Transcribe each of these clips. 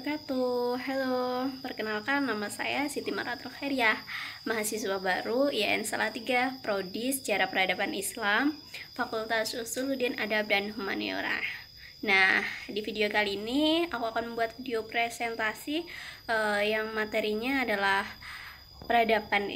wabarakatuh. Halo, perkenalkan nama saya Siti Maratul Khairiyah, mahasiswa baru IAIN Salatiga, Prodi Sejarah Peradaban Islam, Fakultas Usuluddin Adab dan Humaniora. Nah, di video kali ini aku akan membuat video presentasi yang materinya adalah peradaban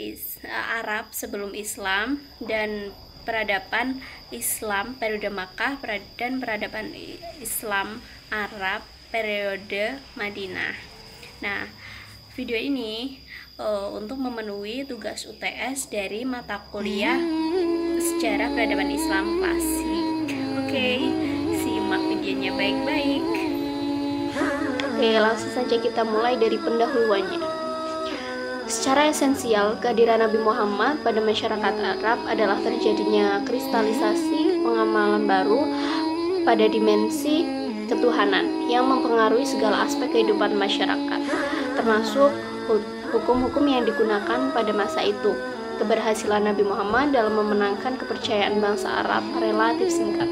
Arab sebelum Islam dan peradaban Islam periode Makkah dan peradaban Islam Arab periode Madinah. Nah, video ini untuk memenuhi tugas UTS dari mata kuliah Sejarah Peradaban Islam Klasik. Oke, simak videonya baik-baik. Oke, langsung saja kita mulai dari pendahuluannya. Secara esensial, kehadiran Nabi Muhammad pada masyarakat Arab adalah terjadinya kristalisasi pengamalan baru pada dimensi ketuhanan yang mempengaruhi segala aspek kehidupan masyarakat, termasuk hukum-hukum yang digunakan pada masa itu. Keberhasilan Nabi Muhammad dalam memenangkan kepercayaan bangsa Arab relatif singkat.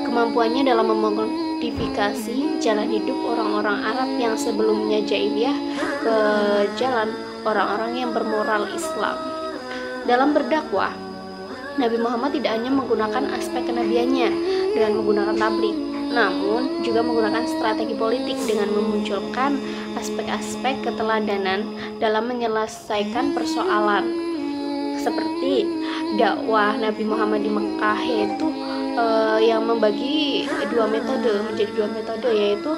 Kemampuannya dalam memodifikasi jalan hidup orang-orang Arab yang sebelumnya jahiliyah ke jalan orang-orang yang bermoral Islam. Dalam berdakwah, Nabi Muhammad tidak hanya menggunakan aspek kenabiannya dengan menggunakan tabligh, namun juga menggunakan strategi politik dengan memunculkan aspek-aspek keteladanan dalam menyelesaikan persoalan. Seperti dakwah Nabi Muhammad di Mekah, yaitu yang membagi menjadi dua metode, yaitu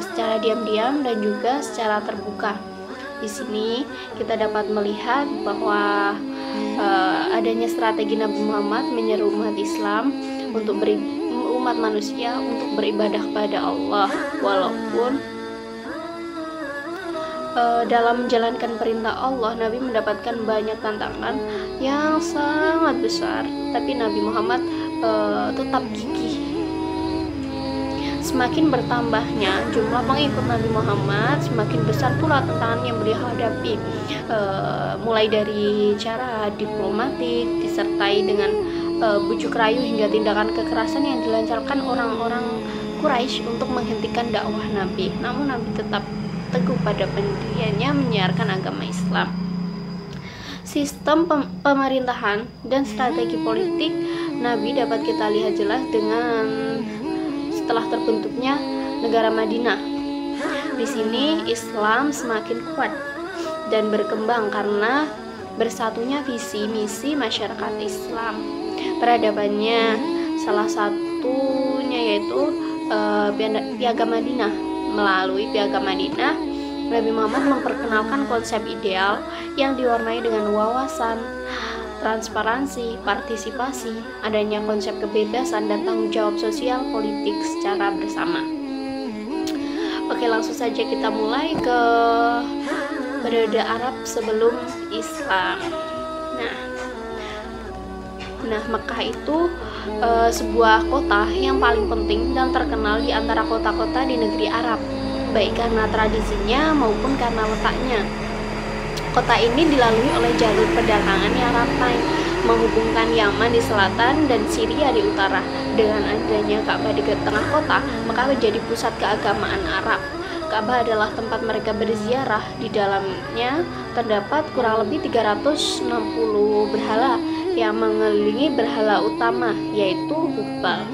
secara diam-diam dan juga secara terbuka. Di sini kita dapat melihat bahwa adanya strategi Nabi Muhammad menyeru umat Islam untuk umat manusia untuk beribadah kepada Allah, walaupun dalam menjalankan perintah Allah Nabi mendapatkan banyak tantangan yang sangat besar, tapi Nabi Muhammad tetap gigih. Semakin bertambahnya jumlah pengikut Nabi Muhammad, semakin besar pula tantangan yang beliau hadapi, mulai dari cara diplomatik disertai dengan bujuk rayu hingga tindakan kekerasan yang dilancarkan orang-orang Quraisy untuk menghentikan dakwah Nabi. Namun Nabi tetap teguh pada pendiriannya menyiarkan agama Islam. Sistem pemerintahan dan strategi politik Nabi dapat kita lihat jelas dengan setelah terbentuknya negara Madinah. Di sini Islam semakin kuat dan berkembang karena bersatunya visi misi masyarakat Islam. Peradabannya salah satunya yaitu Piagam Madinah. Melalui Piagam Madinah, Nabi Muhammad memperkenalkan konsep ideal yang diwarnai dengan wawasan, transparansi, partisipasi, adanya konsep kebebasan dan tanggung jawab sosial politik secara bersama. Oke, langsung saja kita mulai ke periode Arab sebelum Islam. Nah, Mekah itu sebuah kota yang paling penting dan terkenal di antara kota-kota di negeri Arab, baik karena tradisinya maupun karena letaknya. Kota ini dilalui oleh jalur perdagangan yang ramai, menghubungkan Yaman di selatan dan Syria di utara. Dengan adanya Ka'bah di tengah kota, maka menjadi pusat keagamaan Arab. Ka'bah adalah tempat mereka berziarah. Di dalamnya terdapat kurang lebih 360 berhala yang mengelilingi berhala utama, yaitu Hubal.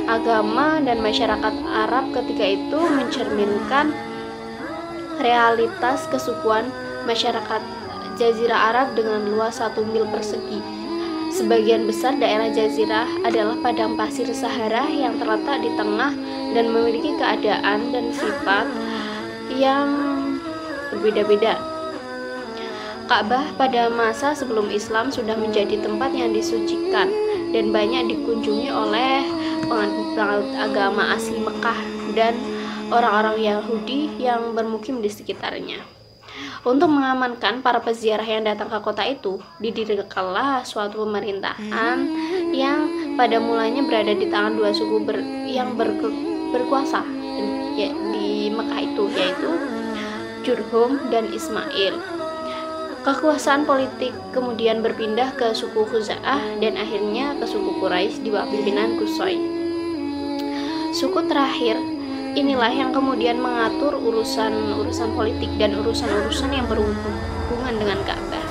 Agama dan masyarakat Arab ketika itu mencerminkan realitas kesukuan masyarakat Jazirah Arab dengan luas 1 mil persegi. Sebagian besar daerah Jazirah adalah padang pasir Sahara yang terletak di tengah dan memiliki keadaan dan sifat yang berbeda-beda. Ka'bah pada masa sebelum Islam sudah menjadi tempat yang disucikan dan banyak dikunjungi oleh penganut agama asli Mekah dan orang-orang Yahudi yang bermukim di sekitarnya. Untuk mengamankan para peziarah yang datang ke kota itu, didirikanlah suatu pemerintahan yang pada mulanya berada di tangan dua suku yang berkuasa di Mekah itu, yaitu Jurhum dan Ismail. Kekuasaan politik kemudian berpindah ke suku Khuza'ah dan akhirnya ke suku Quraisy di bawah pimpinan Qusay. Suku terakhir inilah yang kemudian mengatur urusan-urusan politik dan urusan-urusan yang berhubungan dengan Ka'bah.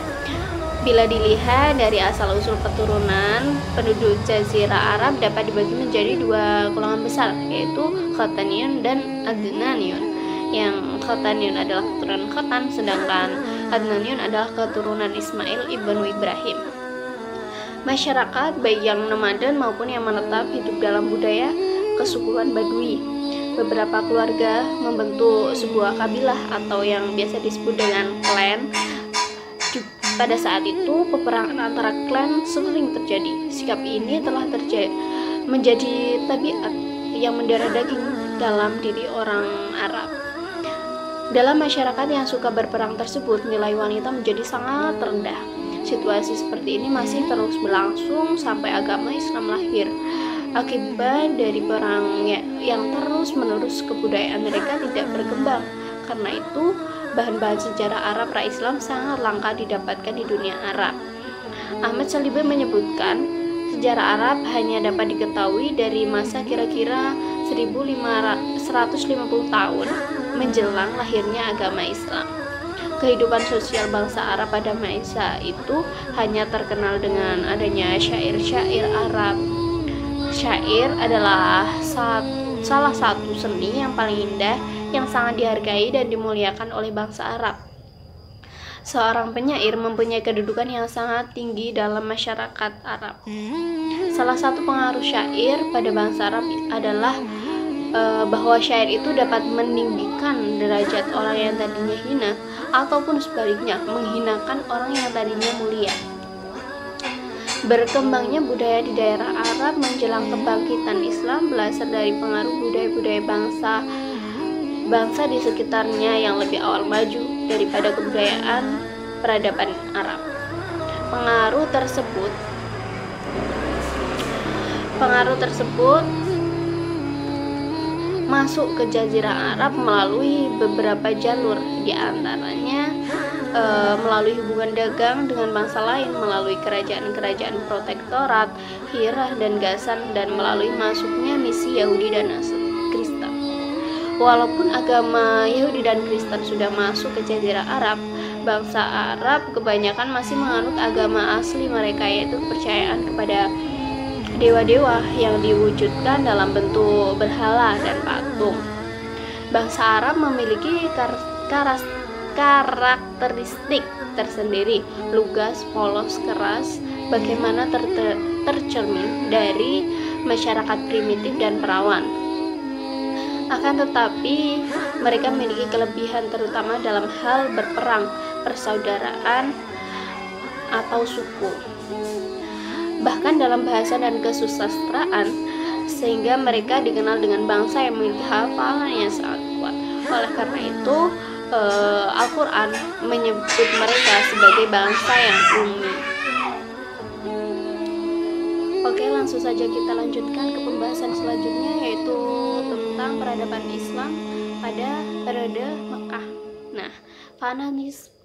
Bila dilihat dari asal-usul keturunan, penduduk Jazirah Arab dapat dibagi menjadi dua golongan besar, yaitu Khataniyun dan Adnaniyun. Yang Khataniyun adalah keturunan Khatan, sedangkan Adnaniyun adalah keturunan Ismail ibnu Ibrahim. Masyarakat baik yang nomaden maupun yang menetap hidup dalam budaya kesukuan Badui. Beberapa keluarga membentuk sebuah kabilah atau yang biasa disebut dengan klan. Pada saat itu, peperangan antara klan sering terjadi. Sikap ini telah menjadi tabiat yang mendarah daging dalam diri orang Arab. Dalam masyarakat yang suka berperang tersebut, nilai wanita menjadi sangat rendah. Situasi seperti ini masih terus berlangsung sampai agama Islam lahir. Akibat dari perang yang terus-menerus, kebudayaan mereka tidak berkembang. Karena itu, bahan-bahan sejarah Arab pra-Islam sangat langka didapatkan di dunia Arab. Ahmad Shalibi menyebutkan, sejarah Arab hanya dapat diketahui dari masa kira-kira 1550 tahun menjelang lahirnya agama Islam. Kehidupan sosial bangsa Arab pada masa itu hanya terkenal dengan adanya syair-syair Arab. Syair adalah salah satu seni yang paling indah yang sangat dihargai dan dimuliakan oleh bangsa Arab. Seorang penyair mempunyai kedudukan yang sangat tinggi dalam masyarakat Arab. Salah satu pengaruh syair pada bangsa Arab adalah bahwa syair itu dapat meninggikan derajat orang yang tadinya hina, ataupun sebaliknya menghinakan orang yang tadinya mulia. Berkembangnya budaya di daerah Arab menjelang kebangkitan Islam berasal dari pengaruh budaya-budaya bangsa di sekitarnya yang lebih awal maju daripada kebudayaan peradaban Arab. Pengaruh tersebut masuk ke Jazirah Arab melalui beberapa jalur, di antaranya melalui hubungan dagang dengan bangsa lain, melalui kerajaan-kerajaan protektorat, Hirah dan Ghassan, dan melalui masuknya misi Yahudi dan Kristen. Walaupun agama Yahudi dan Kristen sudah masuk ke Jazirah Arab, bangsa Arab kebanyakan masih menganut agama asli mereka, yaitu kepercayaan kepada dewa-dewa yang diwujudkan dalam bentuk berhala dan patung. Bangsa Arab memiliki karakteristik tersendiri, lugas, polos, keras, bagaimana tercermin dari masyarakat primitif dan perawan. Akan tetapi, mereka memiliki kelebihan terutama dalam hal berperang, persaudaraan, atau suku. Bahkan dalam bahasa dan kesusastraan, sehingga mereka dikenal dengan bangsa yang memiliki hafalan yang sangat kuat. Oleh karena itu, Al-Quran menyebut mereka sebagai bangsa yang ummi. Oke, langsung saja kita lanjutkan ke pembahasan selanjutnya, yaitu tentang peradaban Islam pada periode Mekah. Nah,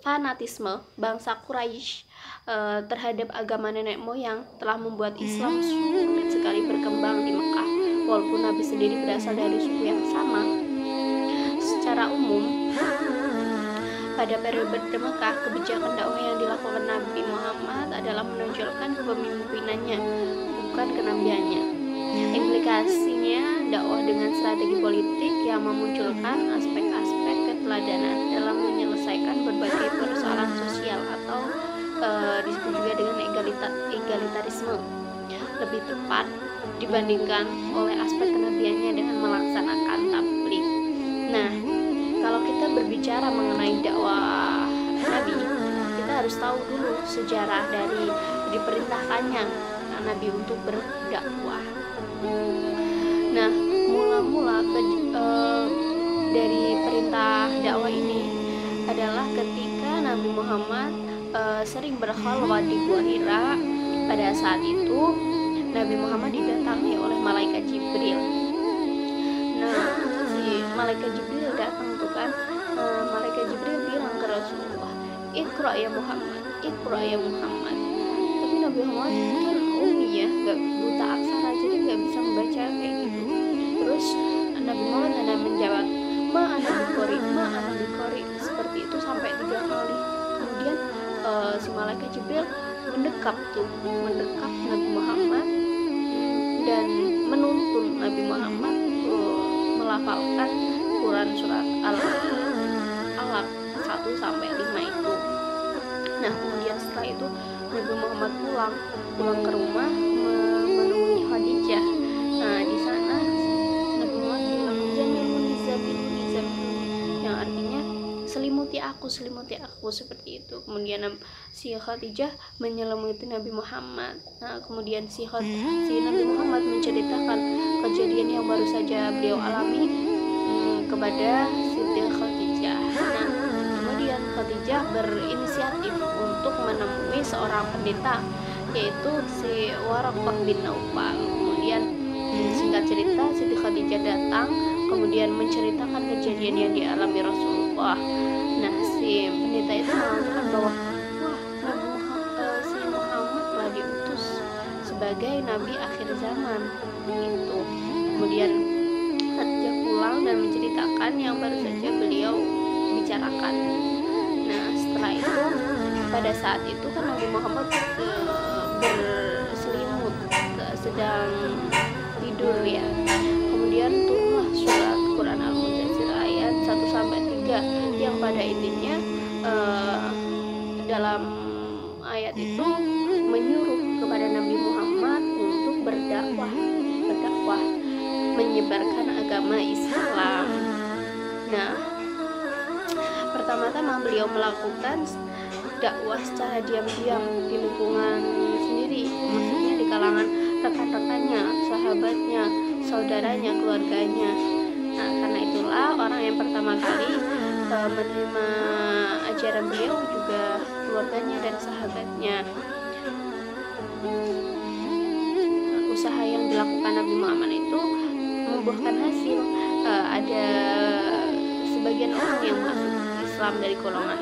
fanatisme bangsa Quraisy terhadap agama nenek moyang telah membuat Islam sulit sekali berkembang di Mekah, walaupun Nabi sendiri berasal dari suku yang sama. Secara umum, pada periode Mekah, kebijakan dakwah yang dilakukan Nabi Muhammad adalah menonjolkan kepemimpinannya, bukan kenabiannya. Implikasinya, dakwah dengan strategi politik yang memunculkan aspek-aspek keteladanan dalam menyelesaikan berbagai persoalan sosial atau disebut juga dengan egalitarisme, lebih tepat dibandingkan oleh aspek kenabiannya dengan melaksanakan tabligh. Nah, kalau kita berbicara mengenai dakwah Nabi, kita harus tahu dulu sejarah dari diperintahkannya Nabi untuk berdakwah. Nah, mula-mula dari perintah dakwah ini adalah ketika Nabi Muhammad sering berkhalwat di Gua Hira. Pada saat itu Nabi Muhammad didatangi oleh malaikat Jibril. Nah, si malaikat Jibril datang tuh kan, malaikat Jibril bilang ke Rasulullah, "Iqra ya Muhammad, Iqra ya Muhammad." Tapi Nabi Muhammad kan ummi ya, nggak buta aksara, jadi nggak bisa membaca kayak gitu. Terus Nabi Muhammad hanya menjawab, ma ana bikori, seperti itu sampai 3 kali. Kemudian si malaikat Jibril mendekat Nabi Muhammad dan menuntun Nabi Muhammad melafalkan Quran surat Al-Alaq 1 sampai 5 itu. Nah, kemudian setelah itu Nabi Muhammad pulang ke rumah menemui Khadijah. Nah, di sana Nabi Muhammad bilang yang artinya selimuti aku seperti itu. Kemudian si Khadijah menyelimuti Nabi Muhammad. Nah, kemudian si Nabi Muhammad menceritakan kejadian yang baru saja beliau alami kepada Siti Khadijah. Nah, kemudian Khadijah berinisiatif untuk menemui seorang pendeta, yaitu si Waraqah bin Naufal. Kemudian singkat cerita, Siti Khadijah datang kemudian menceritakan kejadian yang dialami Rasulullah. Nah, si pendeta itu mengatakan bahwa si Muhammad telah diutus sebagai nabi akhir zaman itu. Kemudian Khadijah pulang dan menceritakan yang baru saja beliau bicarakan. Nah, setelah itu pada saat itu kan Nabi Muhammad berselimut, sedang tidur ya. Kemudian turunlah surat Quran Al-Mudaththir ayat 1 sampai 3 yang pada intinya dalam ayat itu menyuruh kepada Nabi Muhammad untuk berdakwah, menyebarkan agama Islam. Nah, pertama-tama beliau melakukan dakwah secara diam-diam di lingkungan sendiri, maksudnya di kalangan rekan-rekannya, sahabatnya, saudaranya, keluarganya. Nah, karena itulah orang yang pertama kali menerima ajaran beliau juga keluarganya dan sahabatnya. Usaha yang dilakukan Nabi Muhammad itu membuahkan hasil. Ada sebagian orang yang masuk Islam dari golongan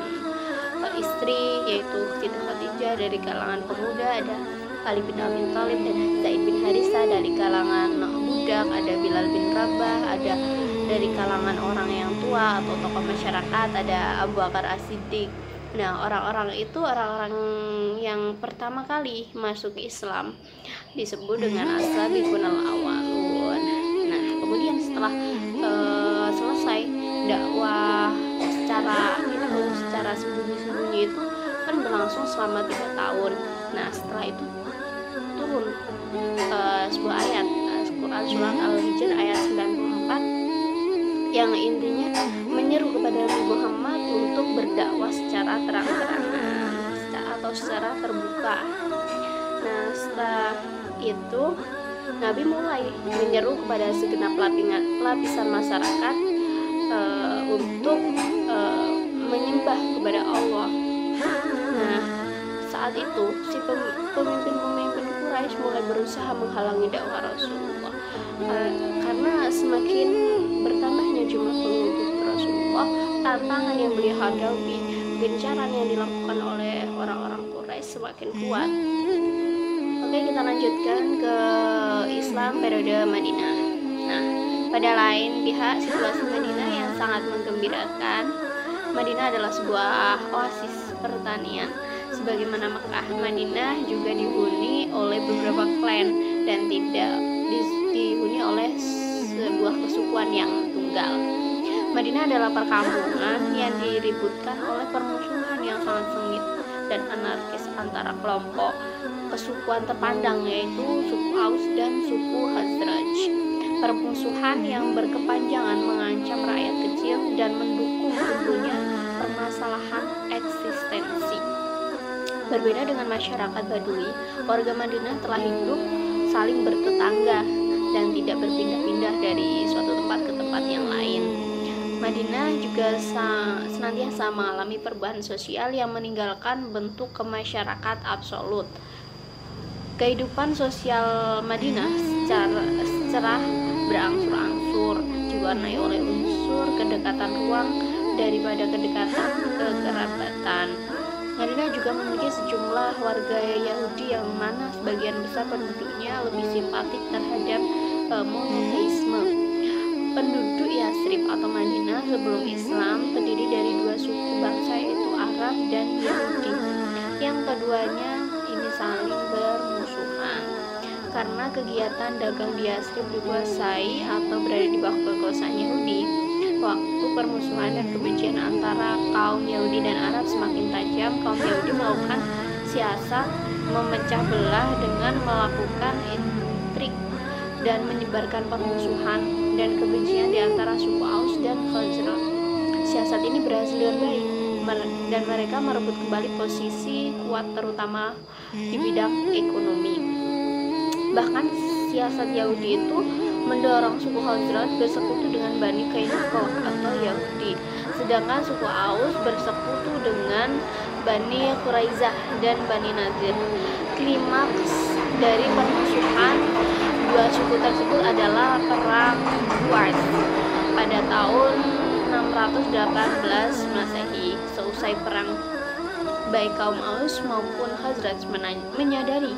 istri, yaitu Siti Khadijah. Dari kalangan pemuda ada Ali bin Abi Thalib dan Zaid bin Harisah. Dari kalangan budak ada Bilal bin Rabah. Ada dari kalangan orang yang tua atau tokoh masyarakat ada Abu Bakar As-Siddiq. Nah, orang-orang itu orang-orang yang pertama kali masuk Islam disebut dengan as-sabiqun al-awwalun. Nah, kemudian setelah selesai dakwah secara sembunyi-sembunyi itu kan berlangsung selama 3 tahun. Nah, setelah itu turun sebuah ayat Quran surat Al-Hijr ayat 94 yang intinya menyeru kepada Nabi Muhammad untuk berdakwah secara terang-terangan atau secara terbuka. Nah, setelah itu Nabi mulai menyeru kepada segenap lapisan masyarakat untuk menyembah kepada Allah. Nah, saat itu si pemimpin-pemimpin Quraisy mulai berusaha menghalangi dakwah Rasulullah, karena semakin bertambahnya jumlah pengikut Rasulullah, tantangan yang beliau hadapi, gencaran yang dilakukan oleh orang-orang Quraisy semakin kuat. Oke, kita lanjutkan ke Islam periode Madinah. Nah, pada lain pihak, situasi Madinah yang sangat menggembirakan. Madinah adalah sebuah oasis pertanian. Sebagaimana Mekah, Madinah juga dihuni oleh beberapa klan dan tidak dihuni oleh sebuah kesukuan yang tunggal. Madinah adalah perkampungan yang diributkan oleh permusuhan yang sangat sengit dan anarkis antara kelompok kesukuan terpandang, yaitu suku Aus dan suku Khazraj. Permusuhan yang berkepanjangan mengancam rakyat kecil dan mendukung tumbuhnya permasalahan eksistensi. Berbeda dengan masyarakat Badui, warga Madinah telah hidup saling bertetangga dan tidak berpindah-pindah dari suatu tempat ke tempat yang lain. Madinah juga senantiasa mengalami perubahan sosial yang meninggalkan bentuk kemasyarakatan absolut. Kehidupan sosial Madinah secara berangsur-angsur diwarnai oleh unsur kedekatan ruang daripada kedekatan kekerabatan. Madinah juga memiliki sejumlah warga Yahudi yang mana sebagian besar penduduknya lebih simpatik terhadap monoteisme. Penduduk Yathrib atau Madinah sebelum Islam terdiri dari dua suku bangsa, yaitu Arab dan Yahudi. Yang keduanya ini saling bermusuhan karena kegiatan dagang di Yathrib dikuasai atau berada di bawah kekuasaan Yahudi. Waktu permusuhan dan kebencian antara kaum Yahudi dan Arab semakin tajam, kaum Yahudi melakukan siasat memecah belah dengan melakukan intrik dan menyebarkan permusuhan dan kebencian di antara suku Aus dan Khazraj. Siasat ini berhasil dengan baik dan mereka merebut kembali posisi kuat terutama di bidang ekonomi. Bahkan siasat Yahudi itu mendorong suku Khazraj bersekutu dengan Bani Qainuqa atau Yahudi, sedangkan suku Aus bersekutu dengan Bani Quraizah dan Bani Nadir. Klimaks dari permusuhan dua suku tersebut adalah Perang Bu'ath pada tahun 618 Masehi. Seusai perang, baik kaum Aus maupun Khazraj menyadari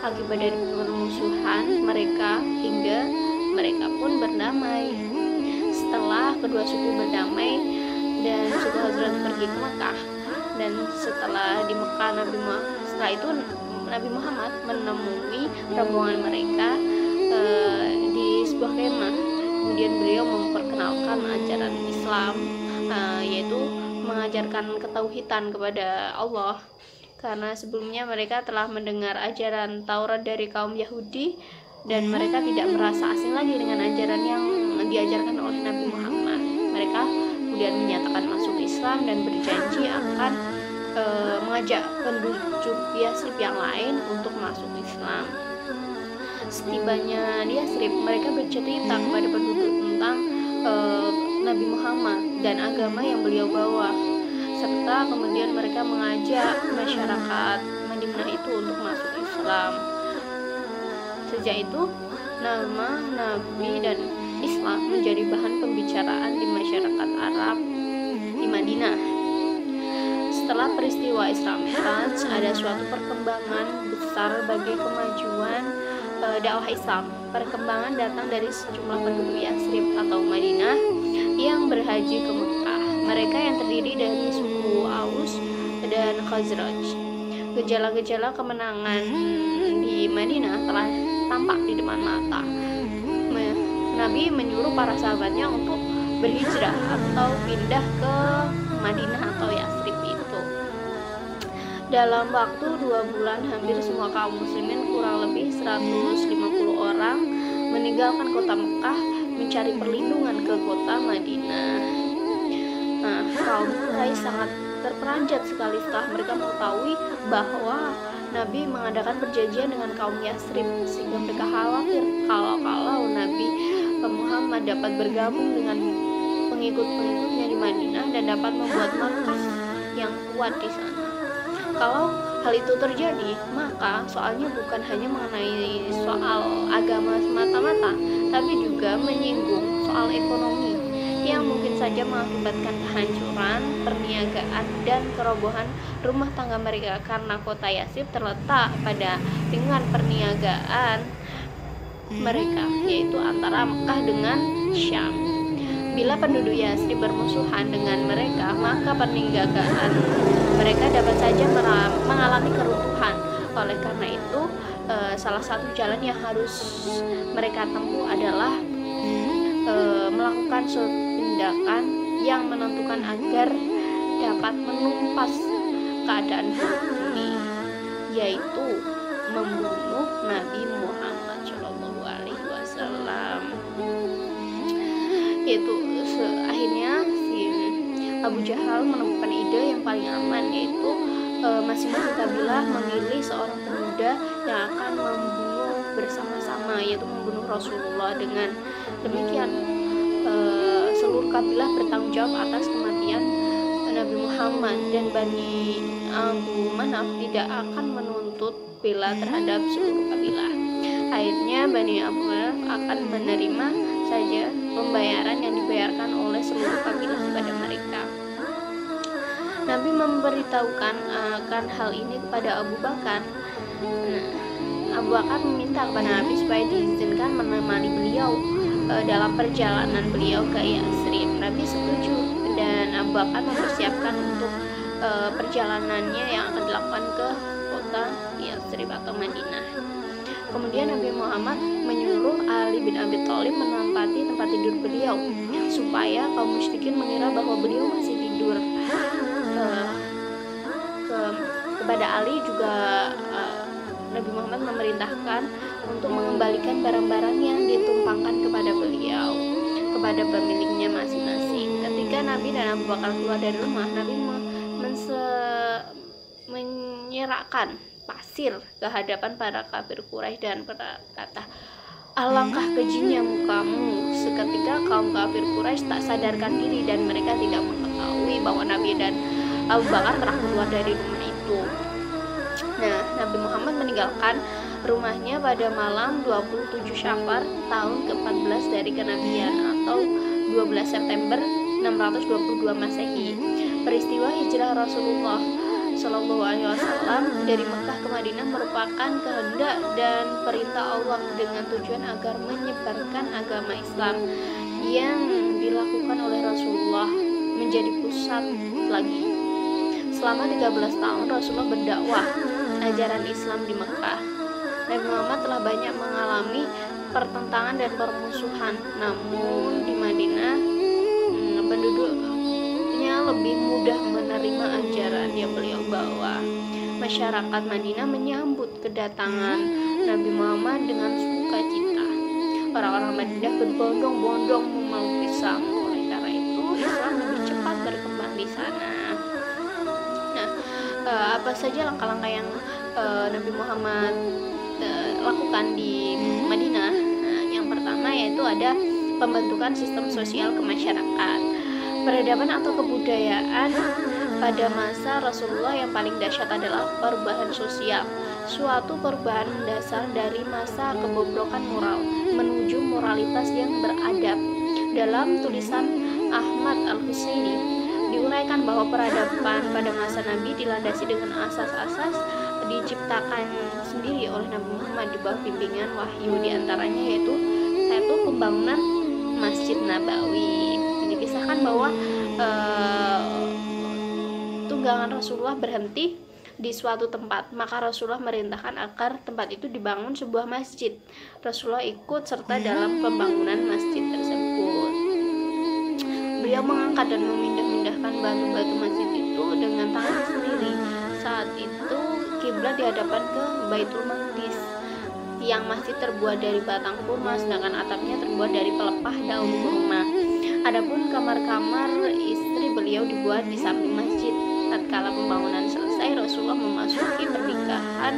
akibat dari permusuhan mereka hingga mereka pun berdamai. Setelah kedua suku berdamai dan suku Khazraj pergi ke Mekah, dan setelah di Mekah setelah itu Nabi Muhammad menemui rombongan mereka di sebuah kemah. Kemudian beliau memperkenalkan ajaran Islam, yaitu mengajarkan ketauhidan kepada Allah, karena sebelumnya mereka telah mendengar ajaran Taurat dari kaum Yahudi dan mereka tidak merasa asing lagi dengan ajaran yang diajarkan oleh Nabi Muhammad. Mereka kemudian menyatakan masuk Islam dan berjanji akan mengajak penduduk Yathrib yang lain untuk masuk Islam. Setibanya di Yathrib, mereka bercerita kepada penduduk tentang Nabi Muhammad dan agama yang beliau bawa, serta kemudian mereka mengajak masyarakat Madinah itu untuk masuk Islam. Sejak itu, nama Nabi dan Islam menjadi bahan pembicaraan di masyarakat Arab di Madinah. Setelah peristiwa Isra Mi'raj, ada suatu perkembangan besar bagi kemajuan dakwah Islam. Perkembangan datang dari sejumlah penduduk Yathrib atau Madinah yang berhaji ke Mekah. Mereka yang terdiri dari suku Aus dan Khazraj. Gejala-gejala kemenangan di Madinah telah tampak di depan mata. Nabi menyuruh para sahabatnya untuk berhijrah atau pindah ke Madinah atau Yathrib itu. Dalam waktu 2 bulan, hampir semua kaum muslimin kurang lebih 150 orang meninggalkan kota Mekah mencari perlindungan ke kota Madinah. Kaum Quraisy sangat terperanjat sekali setelah mereka mengetahui bahwa Nabi mengadakan perjanjian dengan kaum Yathrib, sehingga mereka khawatir kalau Nabi Muhammad dapat bergabung dengan pengikut-pengikutnya di Madinah dan dapat membuat markas yang kuat di sana. Kalau hal itu terjadi, maka soalnya bukan hanya mengenai soal agama semata-mata, tapi juga menyinggung soal ekonomi yang mungkin saja mengakibatkan kehancuran, perniagaan, dan kerobohan rumah tangga mereka, karena kota Yathrib terletak pada lingkungan perniagaan mereka, yaitu antara Mekah dengan Syam. Bila penduduk Yathrib bermusuhan dengan mereka, maka perniagaan mereka dapat saja mengalami keruntuhan. Oleh karena itu, salah satu jalan yang harus mereka tempuh adalah melakukan suatu tindakan yang menentukan agar dapat menumpas keadaan ini, yaitu membunuh Nabi Muhammad SAW. Yaitu akhirnya si Abu Jahal menemukan ide yang paling aman, yaitu masing-masing kabilah memilih seorang pemuda yang akan membunuh bersama-sama, yaitu membunuh Rasulullah. Dengan demikian seluruh kabilah bertanggung jawab atas kematian Nabi Muhammad, dan Bani Abu Manaf tidak akan menuntut bela terhadap seluruh kabilah. Akhirnya Bani Abu Manaf akan menerima saja pembayaran yang dibayarkan oleh seluruh kabilah kepada mereka. Nabi memberitahukan akan hal ini kepada Abu Bakar. Abu Bakar meminta kepada Nabi supaya diizinkan menemani beliau dalam perjalanan beliau ke Yatsrib. Nabi setuju dan Abu Bakar mempersiapkan untuk perjalanannya yang akan dilakukan ke kota Yatsrib atau Madinah. Kemudian Nabi Muhammad menyuruh Ali bin Abi Thalib menempati tempat tidur beliau supaya kaum musyrikin mengira bahwa beliau masih tidur. Kepada Ali juga Nabi Muhammad memerintahkan untuk mengembalikan barang-barang yang ditumpangkan kepada beliau, kepada pemiliknya masing-masing. Ketika Nabi dan Abu Bakar keluar dari rumah, Nabi menyerahkan pasir ke hadapan para kafir Quraisy dan berkata, "Alangkah kejinya mukamu." Seketika kaum kafir Quraisy tak sadarkan diri dan mereka tidak mengetahui bahwa Nabi dan Abu Bakar telah keluar dari rumah itu. Nah, Nabi Muhammad meninggalkan rumahnya pada malam 27 Syafar tahun ke-14 dari kenabian atau 12 September 622 Masehi. Peristiwa hijrah Rasulullah Shallallahu Alaihi Wasallam dari Mekah ke Madinah merupakan kehendak dan perintah Allah dengan tujuan agar menyebarkan agama Islam yang dilakukan oleh Rasulullah menjadi pusat lagi. Selama 13 tahun Rasulullah berdakwah ajaran Islam di Mekah. Nabi Muhammad telah banyak mengalami pertentangan dan permusuhan, namun di Madinah penduduknya lebih mudah menerima ajaran yang beliau bawa. Masyarakat Madinah menyambut kedatangan Nabi Muhammad dengan sukacita. Orang-orang Madinah berbondong-bondong memeluk Islam. Oleh karena itu, Islam lebih cepat berkembang di sana. Nah, apa saja langkah-langkah yang Nabi Muhammad lakukan di Madinah? Nah, yang pertama yaitu ada pembentukan sistem sosial kemasyarakatan. Peradaban atau kebudayaan pada masa Rasulullah yang paling dahsyat adalah perubahan sosial, suatu perubahan mendasar dari masa kebobrokan moral menuju moralitas yang beradab. Dalam tulisan Ahmad Al-Husaini diuraikan bahwa peradaban pada masa Nabi dilandasi dengan asas-asas diciptakan sendiri oleh Nabi Muhammad di bawah bimbingan wahyu, diantaranya yaitu satu, pembangunan Masjid Nabawi. Dikisahkan bahwa tunggangan Rasulullah berhenti di suatu tempat, maka Rasulullah merintahkan agar tempat itu dibangun sebuah masjid. Rasulullah ikut serta dalam pembangunan masjid tersebut. Beliau mengangkat dan memindahkan batu-batu masjid itu dengan tangan sendiri. Saat itu kiblat dihadapkan ke Baitul Maqdis. Tiang masjid terbuat dari batang kurma, sedangkan atapnya terbuat dari pelepah daun kurma. Adapun kamar-kamar istri beliau dibuat di samping masjid. Tatkala pembangunan selesai, Rasulullah memasuki pernikahan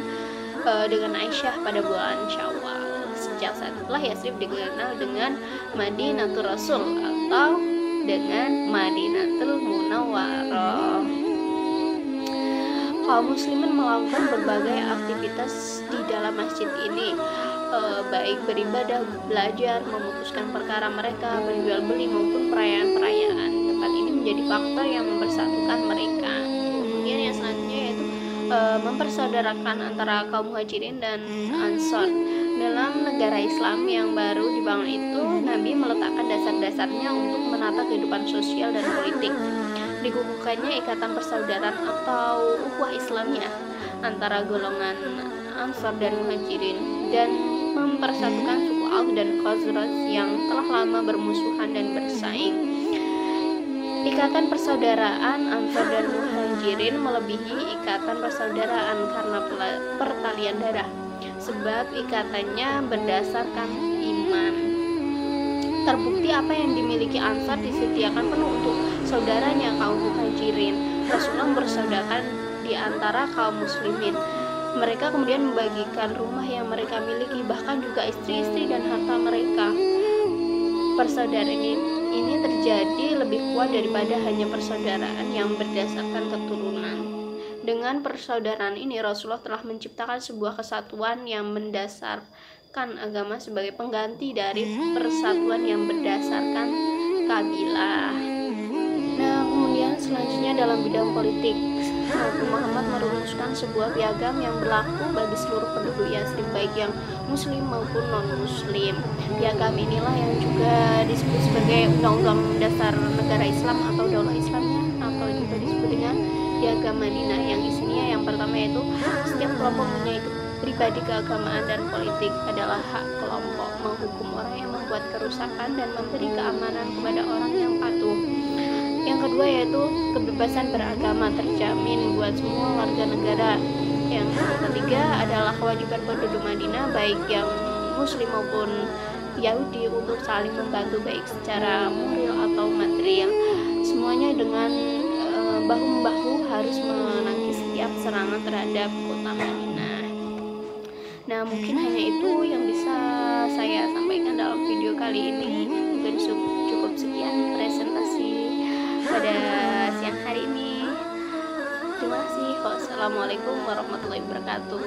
dengan Aisyah pada bulan Syawal. Sejak saat itulah Yatsrib dikenal dengan Madinatul Rasul atau dengan Madinatul Munawwarah. Kaum muslimin melakukan berbagai aktivitas di dalam masjid ini, baik beribadah, belajar, memutuskan perkara mereka, berjual beli maupun perayaan-perayaan. Tempat ini menjadi faktor yang mempersatukan mereka. Kemudian yang selanjutnya yaitu mempersaudarakan antara kaum muhajirin dan ansor. Dalam negara Islam yang baru dibangun itu, Nabi meletakkan dasar-dasarnya untuk menata kehidupan sosial dan politik. Dikukuhkannya ikatan persaudaraan atau ukhuwah Islamiyah antara golongan Ansor dan Muhajirin, dan mempersatukan suku Aus dan Khazraj yang telah lama bermusuhan dan bersaing. Ikatan persaudaraan Ansor dan Muhajirin melebihi ikatan persaudaraan karena pertalian darah, sebab ikatannya berdasarkan iman. Terbukti apa yang dimiliki Ansar disediakan penuh untuk saudaranya kaum Muhajirin. Rasulullah bersaudarakan di antara kaum muslimin. Mereka kemudian membagikan rumah yang mereka miliki, bahkan juga istri-istri dan harta mereka. Persaudaraan ini terjadi lebih kuat daripada hanya persaudaraan yang berdasarkan keturunan. Dengan persaudaraan ini Rasulullah telah menciptakan sebuah kesatuan yang mendasarkan agama sebagai pengganti dari persatuan yang berdasarkan kabilah. Nah, kemudian selanjutnya dalam bidang politik, Nabi Muhammad merumuskan sebuah piagam yang berlaku bagi seluruh penduduk Yatsrib, baik yang muslim maupun non-muslim. Piagam inilah yang juga disebut sebagai Undang-Undang Dasar Negara Islam atau Daulah Islamnya, atau juga disebut dengan Piagam Madinah, yang isinya yang pertama yaitu setiap kelompok punya itu pribadi, keagamaan, dan politik adalah hak kelompok menghukum orang yang membuat kerusakan dan memberi keamanan kepada orang yang patuh. Yang kedua yaitu kebebasan beragama terjamin buat semua warga negara. Yang ketiga adalah kewajiban penduduk Madinah baik yang muslim maupun Yahudi untuk saling membantu baik secara moral atau material, semuanya dengan bahu-membahu harus menangkis setiap serangan terhadap kota Madinah. Nah, mungkin hanya itu yang bisa saya sampaikan dalam video kali ini. Mungkin cukup sekian presentasi pada siang hari ini. Terima kasih. Wassalamualaikum warahmatullahi wabarakatuh.